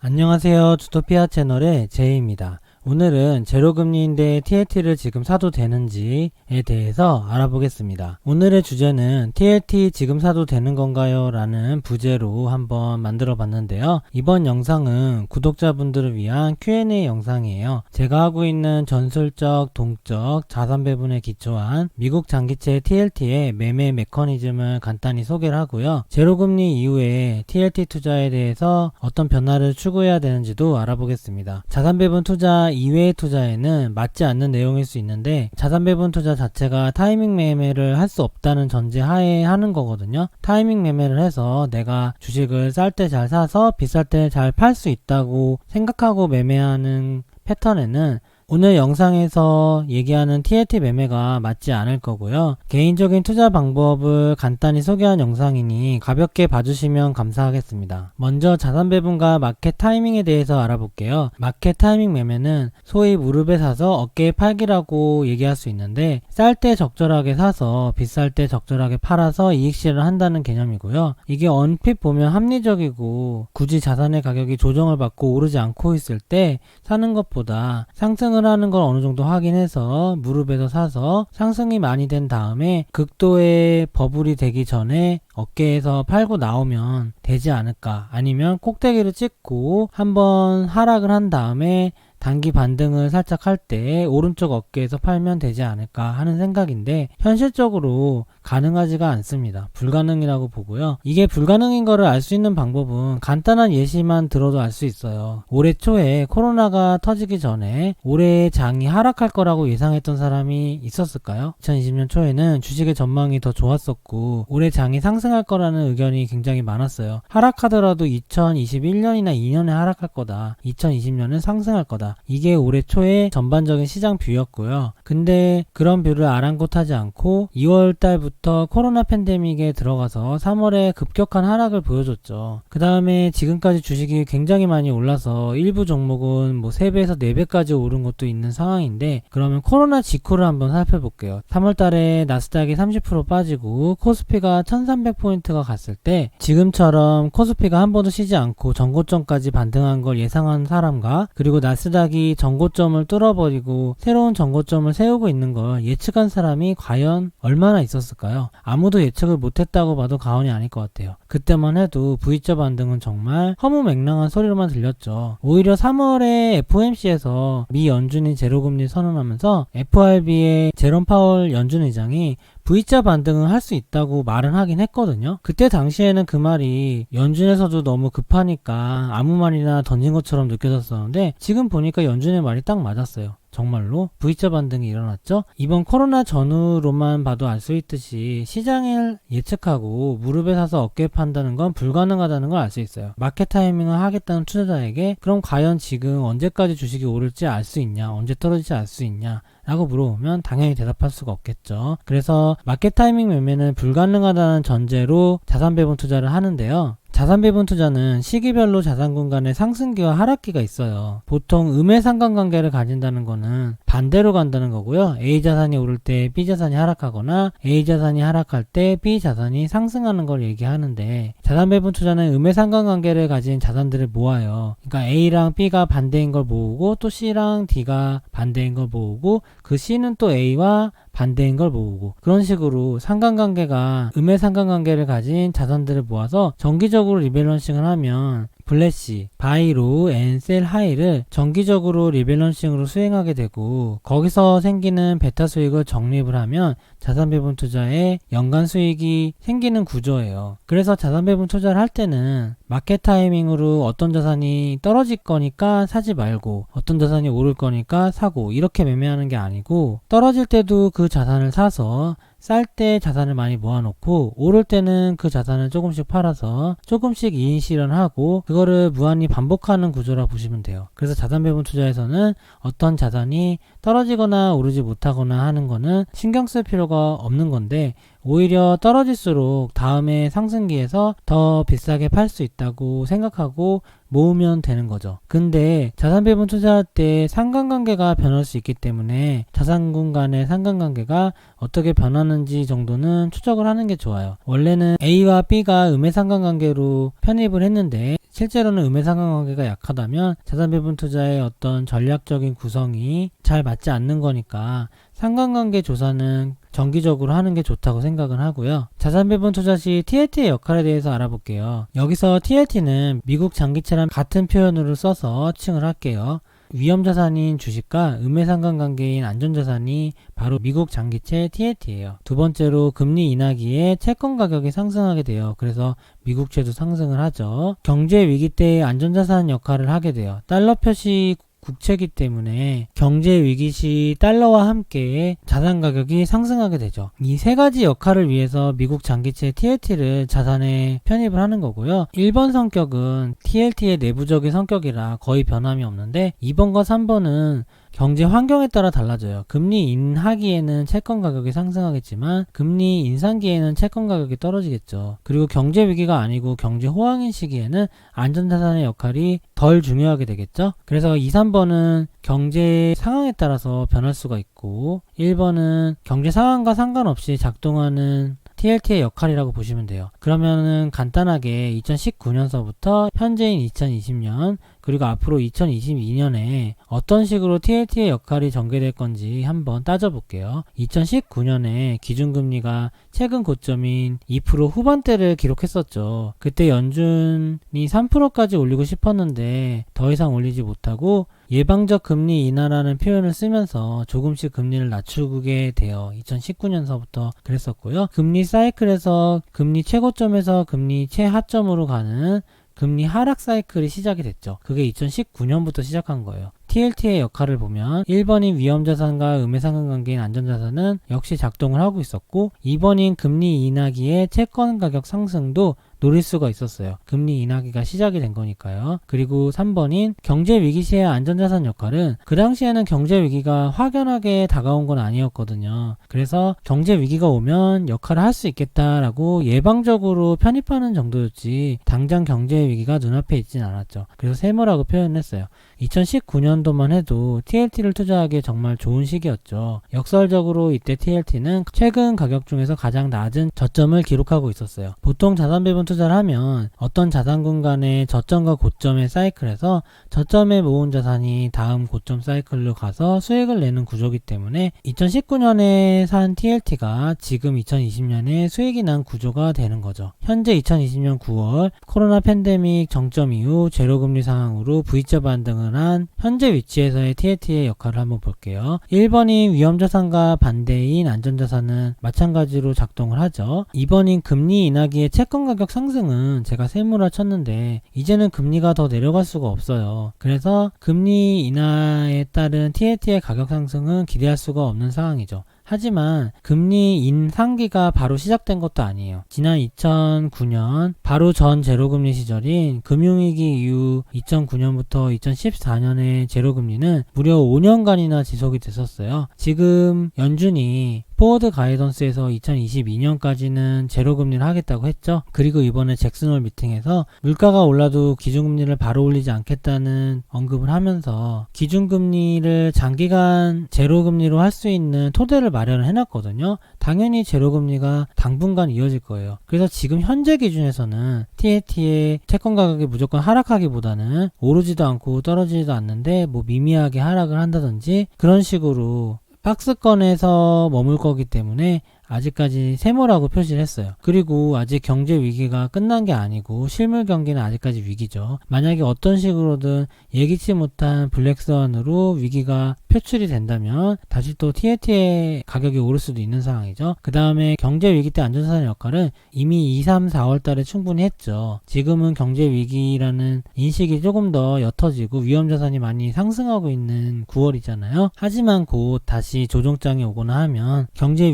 안녕하세요. 주토피아 채널의 제이입니다. 오늘은 제로금리인데 TLT를 지금 사도 되는지에 대해서 알아보겠습니다. 오늘의 주제는 TLT 지금 사도 되는 건가요? 라는 부제로 한번 만들어 봤는데요. 이번 영상은 구독자분들을 위한 Q&A 영상이에요. 제가 하고 있는 전술적, 동적, 자산 배분에 기초한 미국 장기채 TLT의 매매 메커니즘을 간단히 소개를 하고요. 제로금리 이후에 TLT 투자에 대해서 어떤 변화를 추구해야 되는지도 알아보겠습니다. 자산 배분 투자 이외의 투자에는 맞지 않는 내용일 수 있는데, 자산 배분 투자 자체가 타이밍 매매를 할 수 없다는 전제 하에 하는 거거든요. 타이밍 매매를 해서 내가 주식을 쌀 때 잘 사서 비쌀 때 잘 팔 수 있다고 생각하고 매매하는 패턴에는 오늘 영상에서 얘기하는 TLT 매매가 맞지 않을 거고요. 개인적인 투자 방법을 간단히 소개한 영상이니 가볍게 봐주시면 감사하겠습니다. 먼저 자산 배분과 마켓 타이밍에 대해서 알아볼게요. 마켓 타이밍 매매는 소위 무릎에 사서 어깨에 팔기라고 얘기할 수 있는데, 쌀 때 적절하게 사서 비쌀 때 적절하게 팔아서 이익 실현을 한다는 개념이고요. 이게 얼핏 보면 합리적이고, 굳이 자산의 가격이 조정을 받고 오르지 않고 있을 때 사는 것보다 상승을 하는 걸 어느 정도 확인해서 무릎에서 사서 상승이 많이 된 다음에 극도의 버블이 되기 전에 어깨에서 팔고 나오면 되지 않을까, 아니면 꼭대기를 찍고 한번 하락을 한 다음에 단기 반등을 살짝 할 때 오른쪽 어깨에서 팔면 되지 않을까 하는 생각인데, 현실적으로 가능하지가 않습니다. 불가능이라고 보고요. 이게 불가능인 거를 알 수 있는 방법은 간단한 예시만 들어도 알 수 있어요. 올해 초에 코로나가 터지기 전에 올해 장이 하락할 거라고 예상했던 사람이 있었을까요? 2020년 초에는 주식의 전망이 더 좋았었고 올해 장이 상승할 거라는 의견이 굉장히 많았어요. 하락하더라도 2021년이나 2년에 하락할 거다, 2020년은 상승할 거다, 이게 올해 초에 전반적인 시장 뷰였고요. 근데 그런 뷰를 아랑곳하지 않고 2월 달부터 코로나 팬데믹에 들어가서 3월에 급격한 하락을 보여줬죠. 그 다음에 지금까지 주식이 굉장히 많이 올라서 일부 종목은 뭐 3배에서 4배까지 오른 것도 있는 상황인데, 그러면 코로나 직후를 한번 살펴볼게요. 3월 달에 나스닥이 30% 빠지고 코스피가 1300포인트가 갔을 때, 지금처럼 코스피가 한 번도 쉬지 않고 전고점까지 반등한 걸 예상한 사람과, 그리고 나스닥이 전고점을 뚫어버리고 새로운 전고점을 세우고 있는 걸 예측한 사람이 과연 얼마나 있었을까요? 아무도 예측을 못했다고 봐도 과언이 아닐 것 같아요. 그때만 해도 V자 반등은 정말 허무맹랑한 소리로만 들렸죠. 오히려 3월에 FOMC에서 미 연준이 제로금리 선언하면서 FRB의 제롬 파월 연준 의장이 V자 반등은 할 수 있다고 말은 하긴 했거든요. 그때 당시에는 그 말이 연준에서도 너무 급하니까 아무 말이나 던진 것처럼 느껴졌었는데, 지금 보니까 연준의 말이 딱 맞았어요. 정말로 V자 반등이 일어났죠. 이번 코로나 전후로만 봐도 알 수 있듯이 시장을 예측하고 무릎에 사서 어깨에 판다는 건 불가능하다는 걸 알 수 있어요. 마켓 타이밍을 하겠다는 투자자에게 그럼 과연 지금 언제까지 주식이 오를지 알 수 있냐, 언제 떨어질지 알 수 있냐 라고 물어보면 당연히 대답할 수가 없겠죠. 그래서 마켓 타이밍 매매는 불가능하다는 전제로 자산 배분 투자를 하는데요. 자산 배분 투자는 시기별로 자산군 간의 상승기와 하락기가 있어요. 보통 음의 상관관계를 가진다는 거는 반대로 간다는 거고요. A 자산이 오를 때 B 자산이 하락하거나 A 자산이 하락할 때 B 자산이 상승하는 걸 얘기하는데, 자산 배분 투자는 음의 상관관계를 가진 자산들을 모아요. 그러니까 A랑 B가 반대인 걸 모으고, 또 C랑 D가 반대인 걸 모으고, 그 C는 또 A와 반대인 걸 모으고, 그런 식으로 상관관계가 음의 상관관계를 가진 자산들을 모아서 정기적으로 리밸런싱을 하면 플래시, 바이로, 앤, 셀, 하이를 정기적으로 리밸런싱으로 수행하게 되고, 거기서 생기는 베타 수익을 적립을 하면 자산 배분 투자에 연간 수익이 생기는 구조예요. 그래서 자산 배분 투자를 할 때는 마켓 타이밍으로 어떤 자산이 떨어질 거니까 사지 말고 어떤 자산이 오를 거니까 사고, 이렇게 매매하는 게 아니고, 떨어질 때도 그 자산을 사서 쌀 때 자산을 많이 모아놓고 오를 때는 그 자산을 조금씩 팔아서 조금씩 이익 실현하고, 그거를 무한히 반복하는 구조라 보시면 돼요. 그래서 자산 배분 투자에서는 어떤 자산이 떨어지거나 오르지 못하거나 하는 거는 신경 쓸 필요가 없는 건데, 오히려 떨어질수록 다음에 상승기에서 더 비싸게 팔 수 있다고 생각하고 모으면 되는 거죠. 근데 자산 배분 투자할 때 상관관계가 변할 수 있기 때문에 자산군 간의 상관관계가 어떻게 변하는지 정도는 추적을 하는 게 좋아요. 원래는 A와 B가 음의 상관관계로 편입을 했는데 실제로는 음의 상관관계가 약하다면 자산배분 투자의 어떤 전략적인 구성이 잘 맞지 않는 거니까 상관관계 조사는 정기적으로 하는 게 좋다고 생각을 하고요. 자산배분 투자 시 TLT의 역할에 대해서 알아볼게요. 여기서 TLT는 미국 장기채랑 같은 표현으로 써서 칭을 할게요. 위험자산인 주식과 음의 상관관계인 안전자산이 바로 미국 장기채 TLT예요. 두 번째로 금리 인하기에 채권 가격이 상승하게 돼요. 그래서 미국채도 상승을 하죠. 경제 위기 때 안전자산 역할을 하게 돼요. 달러 표시 국채이기 때문에 경제 위기 시 달러와 함께 자산 가격이 상승하게 되죠. 이 세 가지 역할을 위해서 미국 장기채 TLT를 자산에 편입을 하는 거고요. 1번 성격은 TLT의 내부적인 성격이라 거의 변함이 없는데 2번과 3번은 경제 환경에 따라 달라져요. 금리 인하기에는 채권 가격이 상승하겠지만 금리 인상기에는 채권 가격이 떨어지겠죠. 그리고 경제 위기가 아니고 경제 호황인 시기에는 안전자산의 역할이 덜 중요하게 되겠죠. 그래서 2, 3번은 경제 상황에 따라서 변할 수가 있고 1번은 경제 상황과 상관없이 작동하는 TLT의 역할이라고 보시면 돼요. 그러면은 간단하게 2019년서부터 현재인 2020년 그리고 앞으로 2022년에 어떤 식으로 TLT의 역할이 전개될 건지 한번 따져볼게요. 2019년에 기준금리가 최근 고점인 2% 후반대를 기록했었죠. 그때 연준이 3%까지 올리고 싶었는데 더 이상 올리지 못하고 예방적 금리 인하라는 표현을 쓰면서 조금씩 금리를 낮추게 돼요. 2019년서부터 그랬었고요. 금리 사이클에서 금리 최고점에서 금리 최하점으로 가는 금리 하락 사이클이 시작이 됐죠. 그게 2019년부터 시작한 거예요. TLT의 역할을 보면 1번인 위험자산과 음의 상관관계인 안전자산은 역시 작동을 하고 있었고 2번인 금리 인하기의 채권 가격 상승도 노릴 수가 있었어요. 금리 인하기가 시작이 된 거니까요. 그리고 3번인 경제 위기 시의 안전자산 역할은 그 당시에는 경제 위기가 확연하게 다가온 건 아니었거든요. 그래서 경제 위기가 오면 역할을 할 수 있겠다라고 예방적으로 편입하는 정도였지 당장 경제 위기가 눈앞에 있진 않았죠. 그래서 세모라고 표현했어요. 2019년도만 해도 TLT를 투자하기에 정말 좋은 시기였죠. 역설적으로 이때 TLT는 최근 가격 중에서 가장 낮은 저점을 기록하고 있었어요. 보통 자산배분 투자를 하면 어떤 자산군 간의 저점과 고점의 사이클에서 저점에 모은 자산이 다음 고점 사이클로 가서 수익을 내는 구조이기 때문에 2019년에 산 TLT가 지금 2020년에 수익이 난 구조가 되는 거죠. 현재 2020년 9월 코로나 팬데믹 정점 이후 제로금리 상황으로 V자 반등을 한 현재 위치에서의 TLT의 역할을 한번 볼게요. 1번인 위험자산과 반대인 안전자산은 마찬가지로 작동을 하죠. 2번인 금리 인하기의 채권 가격 상승은 제가 세모라 쳤는데 이제는 금리가 더 내려갈 수가 없어요. 그래서 금리 인하에 따른 TLT의 가격 상승은 기대할 수가 없는 상황이죠. 하지만 금리 인상기가 바로 시작된 것도 아니에요. 지난 2009년 바로 전 제로금리 시절인 금융위기 이후 2009년부터 2014년의 제로금리는 무려 5년간이나 지속이 됐었어요. 지금 연준이 포워드 가이던스에서 2022년까지는 제로금리를 하겠다고 했죠. 그리고 이번에 잭슨홀 미팅에서 물가가 올라도 기준금리를 바로 올리지 않겠다는 언급을 하면서 기준금리를 장기간 제로금리로 할 수 있는 토대를 마련을 해놨거든요. 당연히 제로금리가 당분간 이어질 거예요. 그래서 지금 현재 기준에서는 TLT의 채권 가격이 무조건 하락하기보다는 오르지도 않고 떨어지지도 않는데 뭐 미미하게 하락을 한다든지 그런 식으로 박스권에서 머물 거기 때문에 아직까지 세모라고 표시를 했어요. 그리고 아직 경제 위기가 끝난 게 아니고 실물 경기는 아직까지 위기죠. 만약에 어떤 식으로든 예기치 못한 블랙스완으로 위기가 표출이 된다면 다시 또 TLT의 가격이 오를 수도 있는 상황이죠. 그 다음에 경제 위기 때 안전자산의 역할은 이미 2, 3, 4월 달에 충분히 했죠. 지금은 경제 위기라는 인식이 조금 더 옅어지고 위험자산이 많이 상승하고 있는 9월이잖아요. 하지만 곧 다시 조정장이 오거나 하면 경제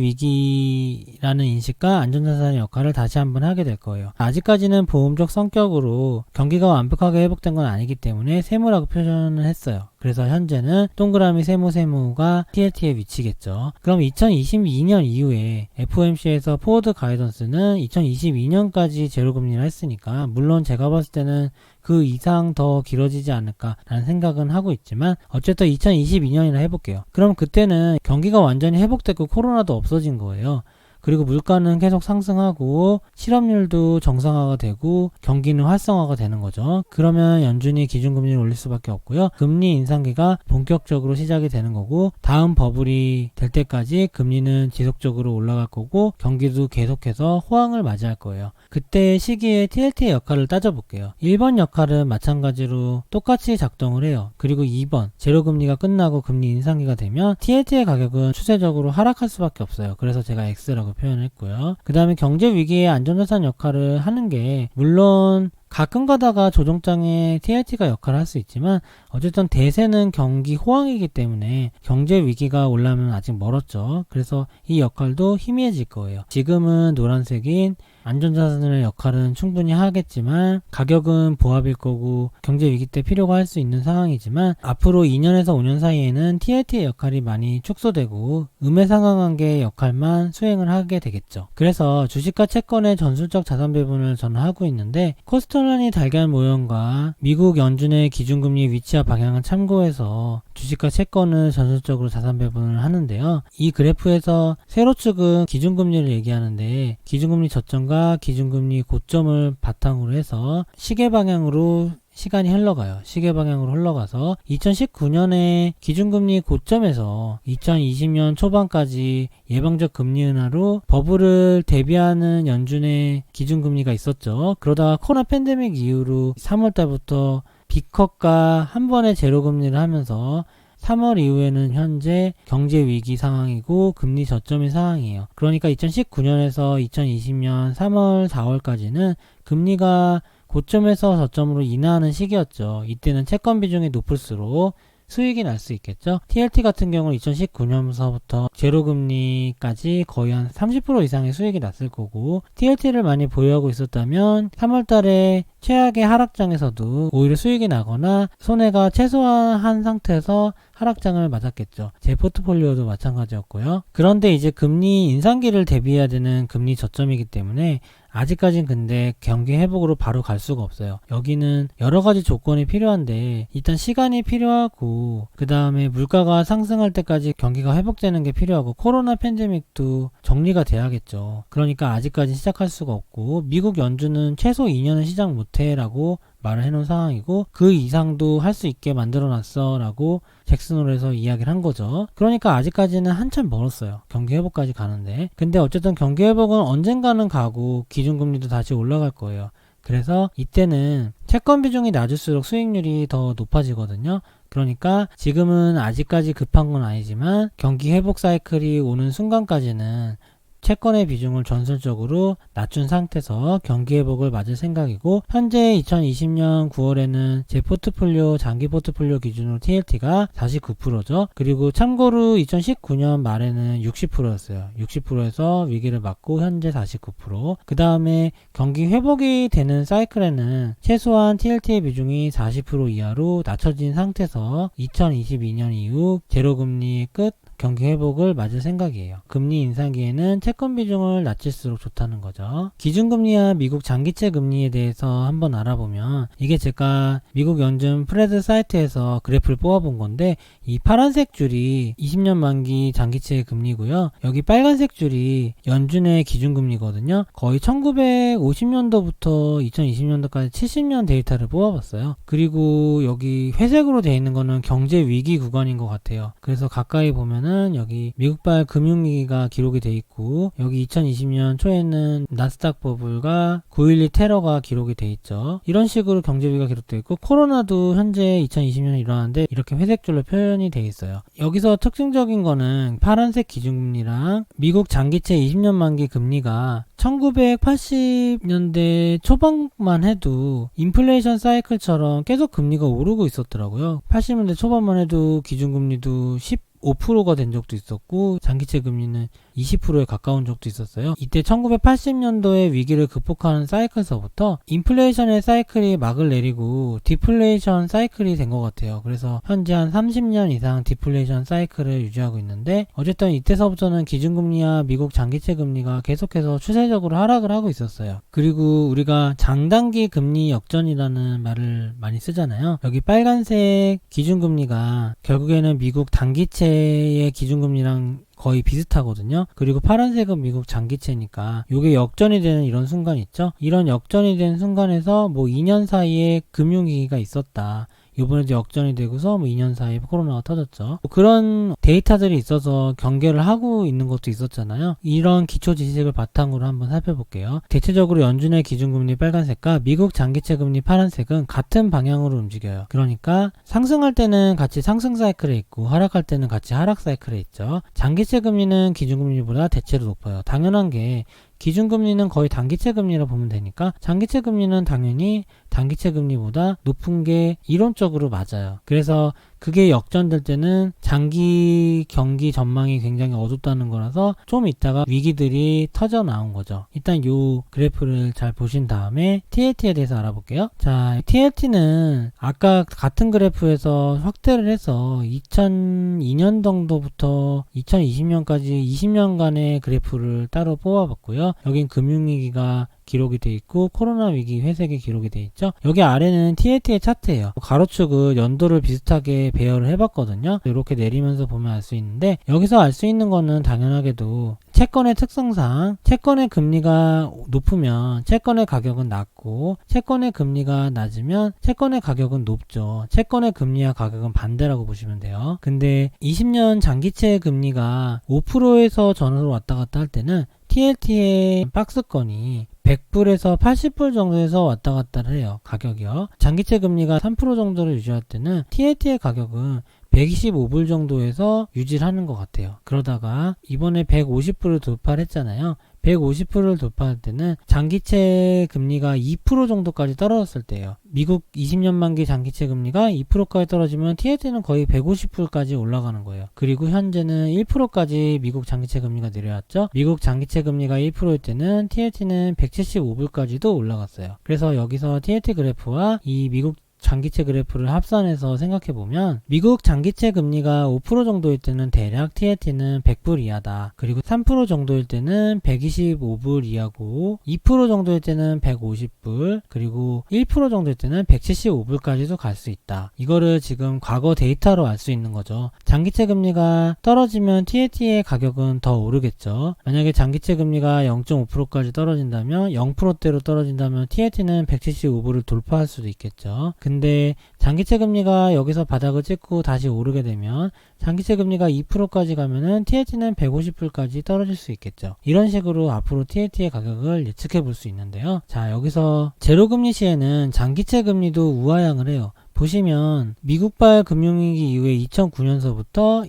위기라는 인식과 안전자산의 역할을 다시 한번 하게 될 거예요. 아직까지는 보험적 성격으로 경기가 완벽하게 회복된 건 아니기 때문에 세모라고 표현을 했어요. 그래서 현재는 동그라미 세모가 TLT에 위치겠죠. 그럼 2022년 이후에 FOMC에서 포워드 가이던스는 2022년까지 제로금리를 했으니까 물론 제가 봤을 때는 그 이상 더 길어지지 않을까라는 생각은 하고 있지만 어쨌든 2022년이라 해볼게요. 그럼 그때는 경기가 완전히 회복됐고 코로나도 없어진 거예요. 그리고 물가는 계속 상승하고 실업률도 정상화가 되고 경기는 활성화가 되는 거죠. 그러면 연준이 기준금리를 올릴 수밖에 없고요. 금리 인상기가 본격적으로 시작이 되는 거고 다음 버블이 될 때까지 금리는 지속적으로 올라갈 거고 경기도 계속해서 호황을 맞이할 거예요. 그때 시기에 TLT의 역할을 따져볼게요. 1번 역할은 마찬가지로 똑같이 작동을 해요. 그리고 2번 제로금리가 끝나고 금리 인상기가 되면 TLT의 가격은 추세적으로 하락할 수밖에 없어요. 그래서 제가 X라고 표현했고요. 그 다음에 경제위기에 안전자산 역할을 하는 게 물론 가끔 가다가 조정장에 TLT가 역할을 할 수 있지만 어쨌든 대세는 경기 호황이기 때문에 경제 위기가 올라오면 아직 멀었죠. 그래서 이 역할도 희미해질 거예요. 지금은 노란색인 안전자산의 역할은 충분히 하겠지만 가격은 보합일 거고 경제 위기 때 필요가 할 수 있는 상황이지만 앞으로 2년에서 5년 사이에는 TLT의 역할이 많이 축소되고 음해상한관계의 역할만 수행을 하게 되겠죠. 그래서 주식과 채권의 전술적 자산 배분을 저는 하고 있는데 코스트라니 달걀 모형과 미국 연준의 기준금리 위치와 방향을 참고해서 주식과 채권을 전술적으로 자산 배분을 하는데요. 이 그래프에서 세로축은 기준금리를 얘기하는데 기준금리 저점과 기준금리 고점을 바탕으로 해서 시계 방향으로 시간이 흘러가요. 시계 방향으로 흘러가서 2019년에 기준금리 고점에서 2020년 초반까지 예방적 금리 인하로 버블을 대비하는 연준의 기준금리가 있었죠. 그러다가 코로나 팬데믹 이후로 3월달부터 B컷과 한 번에 제로금리를 하면서 3월 이후에는 현재 경제위기 상황이고 금리 저점인 상황이에요. 그러니까 2019년에서 2020년 3월, 4월까지는 금리가 고점에서 저점으로 인하하는 시기였죠. 이때는 채권 비중이 높을수록 수익이 날 수 있겠죠. TLT 같은 경우는 2019년서부터 제로금리까지 거의 한 30% 이상의 수익이 났을 거고 TLT를 많이 보유하고 있었다면 3월달에 최악의 하락장에서도 오히려 수익이 나거나 손해가 최소화한 상태에서 하락장을 맞았겠죠. 제 포트폴리오도 마찬가지였고요. 그런데 이제 금리 인상기를 대비해야 되는 금리 저점이기 때문에 아직까진 근데 경기 회복으로 바로 갈 수가 없어요. 여기는 여러 가지 조건이 필요한데 일단 시간이 필요하고 그 다음에 물가가 상승할 때까지 경기가 회복되는 게 필요하고 코로나 팬데믹도 정리가 돼야겠죠. 그러니까 아직까지 시작할 수가 없고 미국 연준은 최소 2년은 시작 못해 라고 말을 해놓은 상황이고 그 이상도 할 수 있게 만들어놨어 라고 잭슨홀에서 이야기를 한 거죠. 그러니까 아직까지는 한참 멀었어요. 경기 회복까지 가는데. 근데 어쨌든 경기 회복은 언젠가는 가고 기준금리도 다시 올라갈 거예요. 그래서 이때는 채권 비중이 낮을수록 수익률이 더 높아지거든요. 그러니까 지금은 아직까지 급한 건 아니지만 경기 회복 사이클이 오는 순간까지는 채권의 비중을 전술적으로 낮춘 상태에서 경기 회복을 맞을 생각이고 현재 2020년 9월에는 제 포트폴리오 장기 포트폴리오 기준으로 TLT가 49%죠. 그리고 참고로 2019년 말에는 60%였어요. 60%에서 위기를 맞고 현재 49%. 그 다음에 경기 회복이 되는 사이클에는 최소한 TLT의 비중이 40% 이하로 낮춰진 상태에서 2022년 이후 제로금리 끝 경기 회복을 맞을 생각이에요. 금리 인상기에는 채권 비중을 낮출수록 좋다는 거죠. 기준금리와 미국 장기채 금리에 대해서 한번 알아보면 이게 제가 미국 연준 프레드 사이트에서 그래프를 뽑아본 건데 이 파란색 줄이 20년 만기 장기채 금리고요. 여기 빨간색 줄이 연준의 기준금리거든요. 거의 1950년도부터 2020년도까지 70년 데이터를 뽑아봤어요. 그리고 여기 회색으로 되어 있는 거는 경제 위기 구간인 것 같아요. 그래서 가까이 보면은 여기 미국발 금융위기가 기록이 돼 있고 여기 2020년 초에는 나스닥 버블과 9.12 테러가 기록이 돼 있죠. 이런 식으로 경제위기가 기록돼 있고 코로나도 현재 2020년에 일어났는데 이렇게 회색줄로 표현이 돼 있어요. 여기서 특징적인 거는 파란색 기준금리랑 미국 장기채 20년 만기 금리가 1980년대 초반만 해도 인플레이션 사이클처럼 계속 금리가 오르고 있었더라고요. 80년대 초반만 해도 기준금리도 5%가 된 적도 있었고 장기채 금리는 20%에 가까운 적도 있었어요. 이때 1980년도에 위기를 극복하는 사이클서부터 인플레이션의 사이클이 막을 내리고 디플레이션 사이클이 된 것 같아요. 그래서 현재 한 30년 이상 디플레이션 사이클을 유지하고 있는데 어쨌든 이때서부터는 기준금리와 미국 장기채 금리가 계속해서 추세적으로 하락을 하고 있었어요. 그리고 우리가 장단기 금리 역전이라는 말을 많이 쓰잖아요. 여기 빨간색 기준금리가 결국에는 미국 단기채의 기준금리랑 거의 비슷하거든요. 그리고 파란색은 미국 장기채니까 요게 역전이 되는 이런 순간 있죠. 이런 역전이 된 순간에서 뭐 2년 사이에 금융위기가 있었다. 요번에도 역전이 되고서 뭐 2년 사이에 코로나가 터졌죠. 그런 데이터들이 있어서 경계를 하고 있는 것도 있었잖아요. 이런 기초 지식을 바탕으로 한번 살펴볼게요. 대체적으로 연준의 기준금리 빨간색과 미국 장기채 금리 파란색은 같은 방향으로 움직여요. 그러니까 상승할 때는 같이 상승 사이클에 있고 하락할 때는 같이 하락 사이클에 있죠. 장기채 금리는 기준금리보다 대체로 높아요. 당연한 게 기준금리는 거의 단기채 금리라 보면 되니까 장기채 금리는 당연히 단기채 금리보다 높은 게 이론적으로 맞아요. 그래서 그게 역전될 때는 장기 경기 전망이 굉장히 어둡다는 거라서 좀 있다가 위기들이 터져 나온 거죠. 일단 요 그래프를 잘 보신 다음에 TLT에 대해서 알아볼게요. 자, TLT는 아까 같은 그래프에서 확대를 해서 2002년 정도부터 2020년까지 20년간의 그래프를 따로 뽑아봤고요. 여긴 금융위기가 기록이 돼 있고 코로나 위기 회색이 기록이 돼 있죠. 여기 아래는 TLT의 차트예요. 가로축을 연도를 비슷하게 배열을 해봤거든요. 이렇게 내리면서 보면 알 수 있는데 여기서 알 수 있는 거는 당연하게도 채권의 특성상 채권의 금리가 높으면 채권의 가격은 낮고 채권의 금리가 낮으면 채권의 가격은 높죠. 채권의 금리와 가격은 반대라고 보시면 돼요. 근데 20년 장기채 금리가 5%에서 전으로 왔다 갔다 할 때는 TLT의 박스권이 100불에서 80불 정도에서 왔다 갔다 해요. 가격이요. 장기채 금리가 3% 정도를 유지할 때는 TLT의 가격은 125불 정도에서 유지를 하는 것 같아요. 그러다가 이번에 150불을 돌파를 했잖아요. 150%를 돌파할 때는 장기채 금리가 2% 정도까지 떨어졌을 때예요. 미국 20년 만기 장기채 금리가 2%까지 떨어지면 TLT는 거의 150불까지 올라가는 거예요. 그리고 현재는 1%까지 미국 장기채 금리가 내려왔죠. 미국 장기채 금리가 1%일 때는 TLT는 175불까지도 올라갔어요. 그래서 여기서 TLT 그래프와 이 미국 장기채 그래프를 합산해서 생각해보면 미국 장기채 금리가 5% 정도일 때는 대략 TLT는 100불 이하다. 그리고 3% 정도일 때는 125불 이하고 2% 정도일 때는 150불 그리고 1% 정도일 때는 175불까지도 갈 수 있다. 이거를 지금 과거 데이터로 알 수 있는 거죠. 장기채 금리가 떨어지면 TLT의 가격은 더 오르겠죠. 만약에 장기채 금리가 0.5%까지 떨어진다면 0%대로 떨어진다면 TLT는 175불을 돌파할 수도 있겠죠. 근데 장기채 금리가 여기서 바닥을 찍고 다시 오르게 되면 장기채 금리가 2%까지 가면은 TLT는 150불까지 떨어질 수 있겠죠. 이런 식으로 앞으로 TLT의 가격을 예측해 볼 수 있는데요. 자, 여기서 제로금리 시에는 장기채 금리도 우하향을 해요. 보시면 미국발 금융위기 이후에 2009년서부터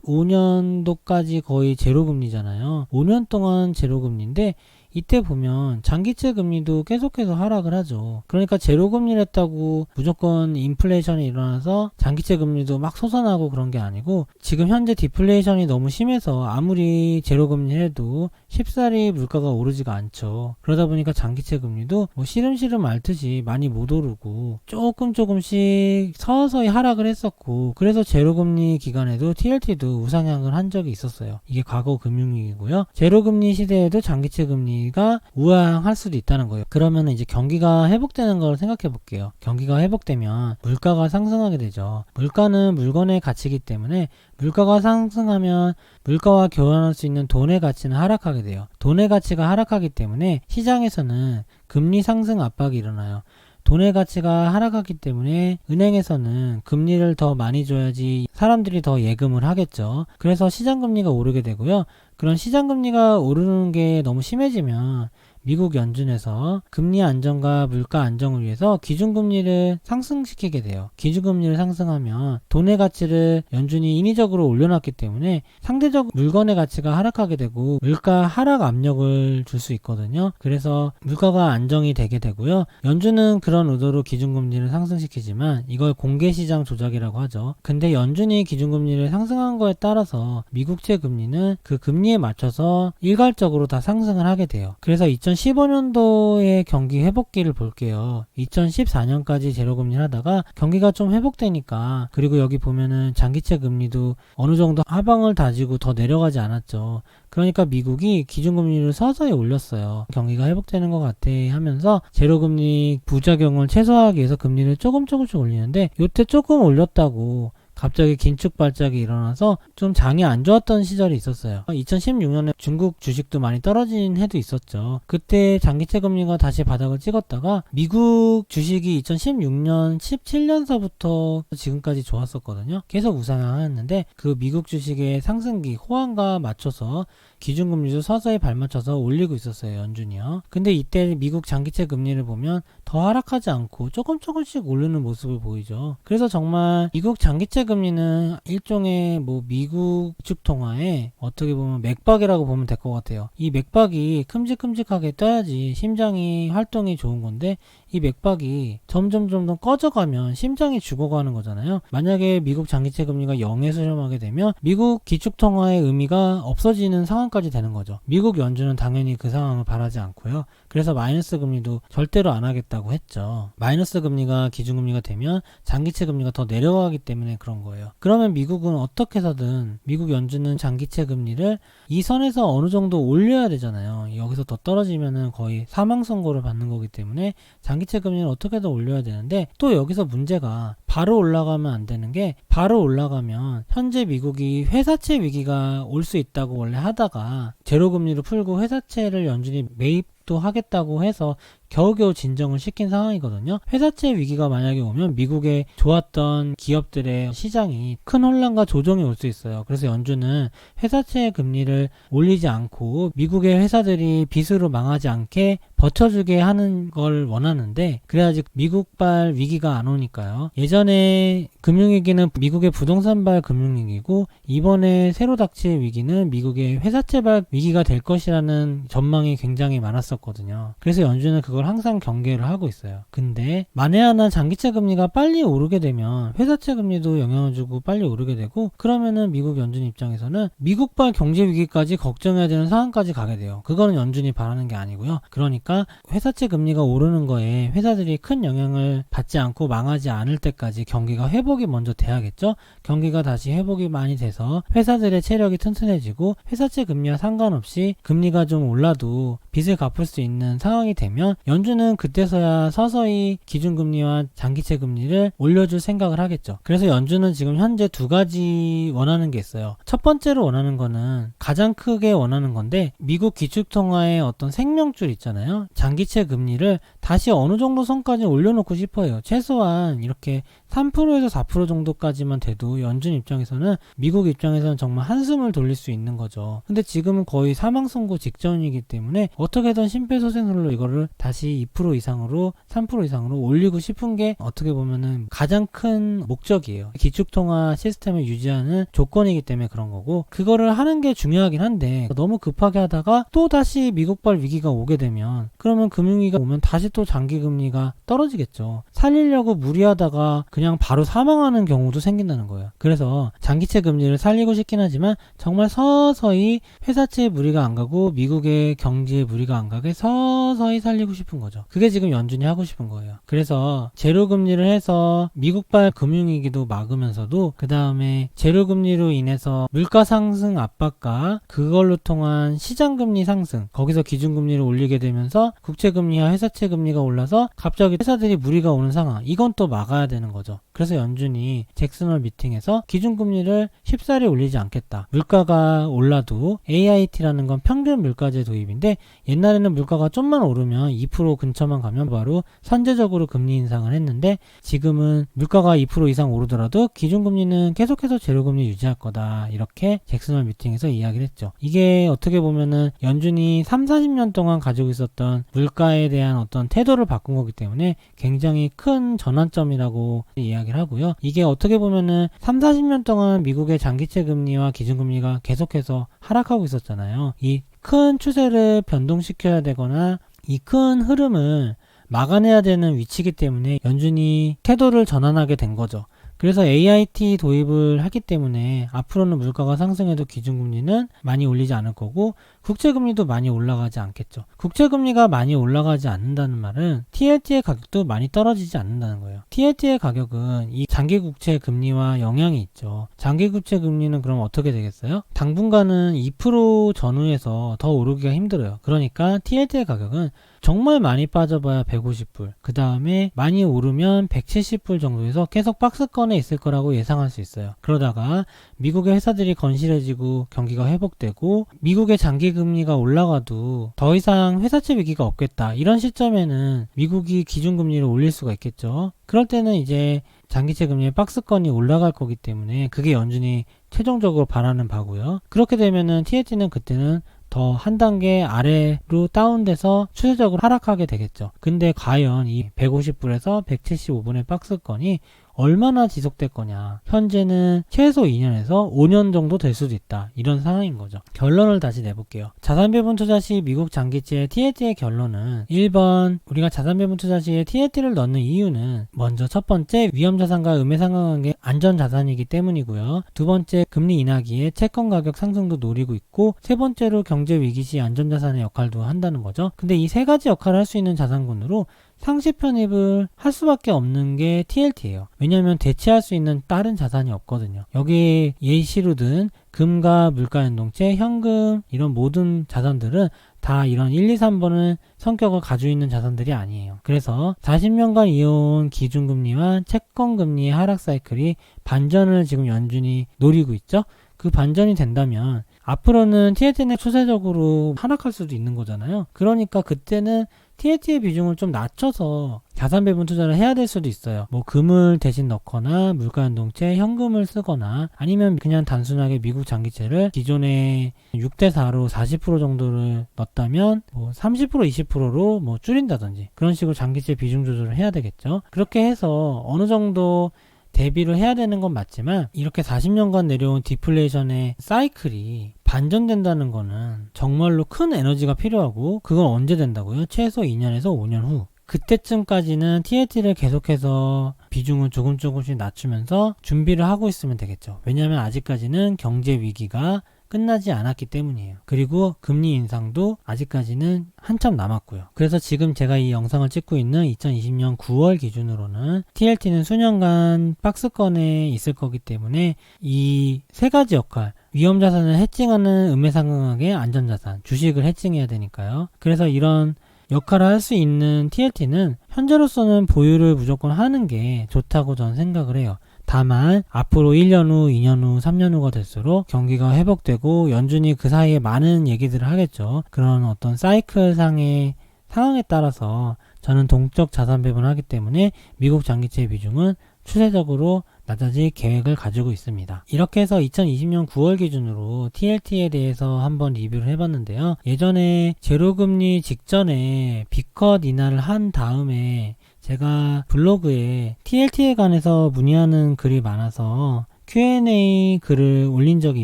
2015년도까지 거의 제로금리잖아요. 5년 동안 제로금리인데 이때 보면 장기채 금리도 계속해서 하락을 하죠. 그러니까 제로금리를 했다고 무조건 인플레이션이 일어나서 장기채 금리도 막 솟아나고 그런 게 아니고 지금 현재 디플레이션이 너무 심해서 아무리 제로금리 해도 쉽사리 물가가 오르지가 않죠. 그러다 보니까 장기채 금리도 뭐 시름시름 앓듯이 많이 못 오르고 조금씩 서서히 하락을 했었고 그래서 제로금리 기간에도 TLT도 우상향을 한 적이 있었어요. 이게 과거 금융위기고요. 제로금리 시대에도 장기채 금리 가 우하향할 수도 있다는 거예요. 그러면 이제 경기가 회복되는 걸 생각해 볼게요. 경기가 회복되면 물가가 상승하게 되죠. 물가는 물건의 가치이기 때문에 물가가 상승하면 물가와 교환할 수 있는 돈의 가치는 하락하게 돼요. 돈의 가치가 하락하기 때문에 시장에서는 금리 상승 압박이 일어나요. 돈의 가치가 하락하기 때문에 은행에서는 금리를 더 많이 줘야지 사람들이 더 예금을 하겠죠. 그래서 시장금리가 오르게 되고요. 그런 시장금리가 오르는 게 너무 심해지면 미국 연준에서 금리 안정과 물가 안정을 위해서 기준금리를 상승시키게 돼요. 기준금리를 상승하면 돈의 가치를 연준이 인위적으로 올려놨기 때문에 상대적 물건의 가치가 하락하게 되고 물가 하락 압력을 줄 수 있거든요. 그래서 물가가 안정이 되게 되고요. 연준은 그런 의도로 기준금리를 상승시키지만 이걸 공개시장 조작이라고 하죠. 근데 연준이 기준금리를 상승한 거에 따라서 미국채 금리는 그 금리에 맞춰서 일괄적으로 다 상승을 하게 돼요. 그래서 2015년도의 경기 회복기를 볼게요. 2014년까지 제로금리 하다가 경기가 좀 회복되니까 그리고 여기 보면은 장기채 금리도 어느 정도 하방을 다지고 더 내려가지 않았죠. 그러니까 미국이 기준금리를 서서히 올렸어요. 경기가 회복되는 것 같아 하면서 제로금리 부작용을 최소화하기 위해서 금리를 조금씩 올리는데 요때 조금 올렸다고 갑자기 긴축 발작이 일어나서 좀 장이 안 좋았던 시절이 있었어요. 2016년에 중국 주식도 많이 떨어진 해도 있었죠. 그때 장기채 금리가 다시 바닥을 찍었다가 미국 주식이 2016년 17년서부터 지금까지 좋았었거든요. 계속 우상향했는데 그 미국 주식의 상승기 호황과 맞춰서 기준금리도 서서히 발맞춰서 올리고 있었어요. 연준이요. 근데 이때 미국 장기채 금리를 보면 더 하락하지 않고 조금씩 오르는 모습을 보이죠. 그래서 정말 미국 장기채 금리는 일종의 미국 주축통화의 어떻게 보면 맥박이라고 보면 될 것 같아요. 이 맥박이 큼직큼직하게 떠야지 심장이 활동이 좋은 건데 이 맥박이 점점 더 꺼져가면 심장이 죽어가는 거잖아요. 만약에 미국 장기채 금리가 0에 수렴하게 되면 미국 기축통화의 의미가 없어지는 상황까지 되는 거죠. 미국 연준은 당연히 그 상황을 바라지 않고요. 그래서 마이너스 금리도 절대로 안 하겠다고 했죠. 마이너스 금리가 기준금리가 되면 장기채 금리가 더 내려가기 때문에 그런 거예요. 그러면 미국은 어떻게 해서든 미국 연준은 장기채 금리를 이 선에서 어느 정도 올려야 되잖아요. 여기서 더 떨어지면은 거의 사망 선고를 받는 거기 때문에 장기채 금리는 어떻게든 올려야 되는데 또 여기서 문제가 바로 올라가면 안 되는 게 바로 올라가면 현재 미국이 회사채 위기가 올 수 있다고 원래 하다가 제로금리로 풀고 회사채를 연준이 매입도 하겠다고 해서 겨우겨우 진정을 시킨 상황이거든요. 회사채 위기가 만약에 오면 미국에 좋았던 기업들의 시장이 큰 혼란과 조정이 올 수 있어요. 그래서 연준은 회사채 금리를 올리지 않고 미국의 회사들이 빚으로 망하지 않게 버텨주게 하는 걸 원하는데 그래야지 미국발 위기가 안 오니까요. 예전에 금융위기는 미국의 부동산발 금융위기고 이번에 새로 닥칠 위기는 미국의 회사채발 위기가 될 것이라는 전망이 굉장히 많았었거든요. 그래서 연준은 그걸 항상 경계를 하고 있어요. 근데 만에 하나 장기채 금리가 빨리 오르게 되면 회사채 금리도 영향을 주고 빨리 오르게 되고 그러면은 미국 연준 입장에서는 미국발 경제 위기까지 걱정해야 되는 상황까지 가게 돼요. 그거는 연준이 바라는 게 아니고요. 그러니까 회사채 금리가 오르는 거에 회사들이 큰 영향을 받지 않고 망하지 않을 때까지 경기가 회복이 먼저 돼야겠죠. 경기가 다시 회복이 많이 돼서 회사들의 체력이 튼튼해지고 회사채 금리와 상관없이 금리가 좀 올라도 빚을 갚을 수 있는 상황이 되면 연준은 그때서야 서서히 기준금리와 장기채 금리를 올려줄 생각을 하겠죠. 그래서 연준은 지금 현재 두 가지 원하는 게 있어요. 첫 번째로 원하는 거는 가장 크게 원하는 건데 미국 기축통화의 어떤 생명줄 있잖아요. 장기채 금리를 다시 어느 정도 선까지 올려놓고 싶어요. 최소한 이렇게 3%에서 4% 정도까지만 돼도 연준 입장에서는 미국 입장에서는 정말 한숨을 돌릴 수 있는 거죠. 근데 지금은 거의 사망 선고 직전이기 때문에 어떻게든 심폐소생술로 이거를 다시 2% 이상으로 3% 이상으로 올리고 싶은 게 어떻게 보면은 가장 큰 목적이에요. 기축통화 시스템을 유지하는 조건이기 때문에 그런 거고 그거를 하는 게 중요하긴 한데 너무 급하게 하다가 또 다시 미국발 위기가 오게 되면 그러면 금융위기가 오면 다시 또 장기금리가 떨어지겠죠. 살리려고 무리하다가 그냥 바로 사망하는 경우도 생긴다는 거예요. 그래서 장기채 금리를 살리고 싶긴 하지만 정말 서서히 회사채에 무리가 안 가고 미국의 경제에 무리가 안 가게 서서히 살리고 싶은 거죠. 그게 지금 연준이 하고 싶은 거예요. 그래서 제로금리를 해서 미국발 금융위기도 막으면서도 그 다음에 제로금리로 인해서 물가 상승 압박과 그걸로 통한 시장금리 상승 거기서 기준금리를 올리게 되면서 국채금리와 회사채 금리가 올라서 갑자기 회사들이 무리가 오는 상황 이건 또 막아야 되는 거죠. 그래서 연준이 잭슨홀 미팅에서 기준금리를 쉽사리 올리지 않겠다. 물가가 올라도 AIT라는 건 평균 물가제 도입인데 옛날에는 물가가 좀만 오르면 2% 근처만 가면 바로 선제적으로 금리 인상을 했는데 지금은 물가가 2% 이상 오르더라도 기준금리는 계속해서 제로금리 유지할 거다. 이렇게 잭슨홀 미팅에서 이야기를 했죠. 이게 어떻게 보면은 연준이 30-40년 동안 가지고 있었던 물가에 대한 어떤 태도를 바꾼 거기 때문에 굉장히 큰 전환점이라고 이야기를 하고요. 이게 어떻게 보면은 30-40년 동안 미국의 장기채 금리와 기준금리가 계속해서 하락하고 있었잖아요. 이 큰 추세를 변동시켜야 되거나 이 큰 흐름을 막아내야 되는 위치이기 때문에 연준이 태도를 전환하게 된 거죠. 그래서 AIT 도입을 하기 때문에 앞으로는 물가가 상승해도 기준금리는 많이 올리지 않을 거고 국채금리도 많이 올라가지 않겠죠. 국채금리가 많이 올라가지 않는다는 말은 TLT의 가격도 많이 떨어지지 않는다는 거예요. TLT의 가격은 이 장기국채 금리와 영향이 있죠. 장기국채 금리는 그럼 어떻게 되겠어요? 당분간은 2% 전후에서 더 오르기가 힘들어요. 그러니까 TLT의 가격은 정말 많이 빠져봐야 150불, 그 다음에 많이 오르면 170불 정도에서 계속 박스권에 있을 거라고 예상할 수 있어요. 그러다가 미국의 회사들이 건실해지고 경기가 회복되고 미국의 장기금리가 올라가도 더 이상 회사채 위기가 없겠다, 이런 시점에는 미국이 기준금리를 올릴 수가 있겠죠. 그럴 때는 이제 장기채 금리의 박스권이 올라갈 거기 때문에 그게 연준이 최종적으로 바라는 바고요. 그렇게 되면은 TLT는 그때는 더 한 단계 아래로 다운돼서 추세적으로 하락하게 되겠죠. 근데 과연 이 150불에서 175분의 박스권이 얼마나 지속될 거냐. 현재는 최소 2년에서 5년 정도 될 수도 있다, 이런 상황인 거죠. 결론을 다시 내볼게요. 자산배분 투자 시 미국 장기채 TLT의 결론은 1번, 우리가 자산배분 투자 시에 TLT를 넣는 이유는 먼저 첫 번째, 위험자산과 음해상관관계 안전자산이기 때문이고요. 두 번째, 금리 인하기에 채권 가격 상승도 노리고 있고, 세 번째로 경제위기 시 안전자산의 역할도 한다는 거죠. 근데 이 세 가지 역할을 할 수 있는 자산군으로 상시 편입을 할 수밖에 없는 게 TLT예요. 왜냐하면 대체할 수 있는 다른 자산이 없거든요. 여기 예시로 든 금과 물가연동채, 현금, 이런 모든 자산들은 다 이런 1, 2, 3번의 성격을 가지고 있는 자산들이 아니에요. 그래서 40년간 이어온 기준금리와 채권금리의 하락 사이클이 반전을 지금 연준이 노리고 있죠. 그 반전이 된다면 앞으로는 TLT는 추세적으로 하락할 수도 있는 거잖아요. 그러니까 그때는 TLT의 비중을 좀 낮춰서 자산 배분 투자를 해야 될 수도 있어요. 뭐 금을 대신 넣거나 물가연동채, 현금을 쓰거나, 아니면 그냥 단순하게 미국 장기채를 기존에 6대4로 40% 정도를 넣었다면 뭐 30%, 20%로 뭐 줄인다든지 그런 식으로 장기채 비중 조절을 해야 되겠죠. 그렇게 해서 어느 정도 대비를 해야 되는 건 맞지만, 이렇게 40년간 내려온 디플레이션의 사이클이 반전된다는 거는 정말로 큰 에너지가 필요하고, 그건 언제 된다고요? 최소 2년에서 5년 후. 그때쯤까지는 TLT를 계속해서 비중을 조금씩 낮추면서 준비를 하고 있으면 되겠죠. 왜냐하면 아직까지는 경제 위기가 끝나지 않았기 때문이에요. 그리고 금리 인상도 아직까지는 한참 남았고요. 그래서 지금 제가 이 영상을 찍고 있는 2020년 9월 기준으로는 TLT는 수년간 박스권에 있을 거기 때문에 이 세 가지 역할, 위험자산을 해칭하는 음해상각의 안전자산, 주식을 해칭해야 되니까요. 그래서 이런 역할을 할 수 있는 TLT는 현재로서는 보유를 무조건 하는 게 좋다고 저는 생각을 해요. 다만 앞으로 1년 후, 2년 후, 3년 후가 될수록 경기가 회복되고 연준이 그 사이에 많은 얘기들을 하겠죠. 그런 어떤 사이클상의 상황에 따라서 저는 동적 자산 배분을 하기 때문에 미국 장기채 비중은 추세적으로 낮아질 계획을 가지고 있습니다. 이렇게 해서 2020년 9월 기준으로 TLT에 대해서 한번 리뷰를 해봤는데요. 예전에 제로금리 직전에 B컷 인하를 한 다음에 제가 블로그에 TLT에 관해서 문의하는 글이 많아서 Q&A 글을 올린 적이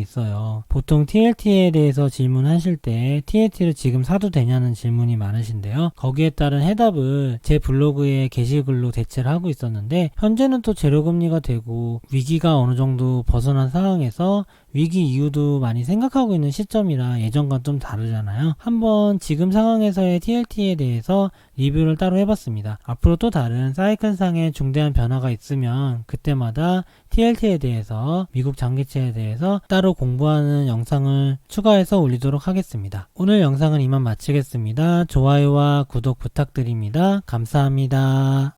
있어요. 보통 TLT에 대해서 질문하실 때 TLT를 지금 사도 되냐는 질문이 많으신데요. 거기에 따른 해답을 제 블로그에 게시글로 대체를 하고 있었는데, 현재는 또 제로금리가 되고 위기가 어느 정도 벗어난 상황에서 위기 이후도 많이 생각하고 있는 시점이라 예전과 좀 다르잖아요. 한번 지금 상황에서의 TLT에 대해서 리뷰를 따로 해봤습니다. 앞으로 또 다른 사이클상의 중대한 변화가 있으면 그때마다 TLT에 대해서, 미국 장기채에 대해서 따로 공부하는 영상을 추가해서 올리도록 하겠습니다. 오늘 영상은 이만 마치겠습니다. 좋아요와 구독 부탁드립니다. 감사합니다.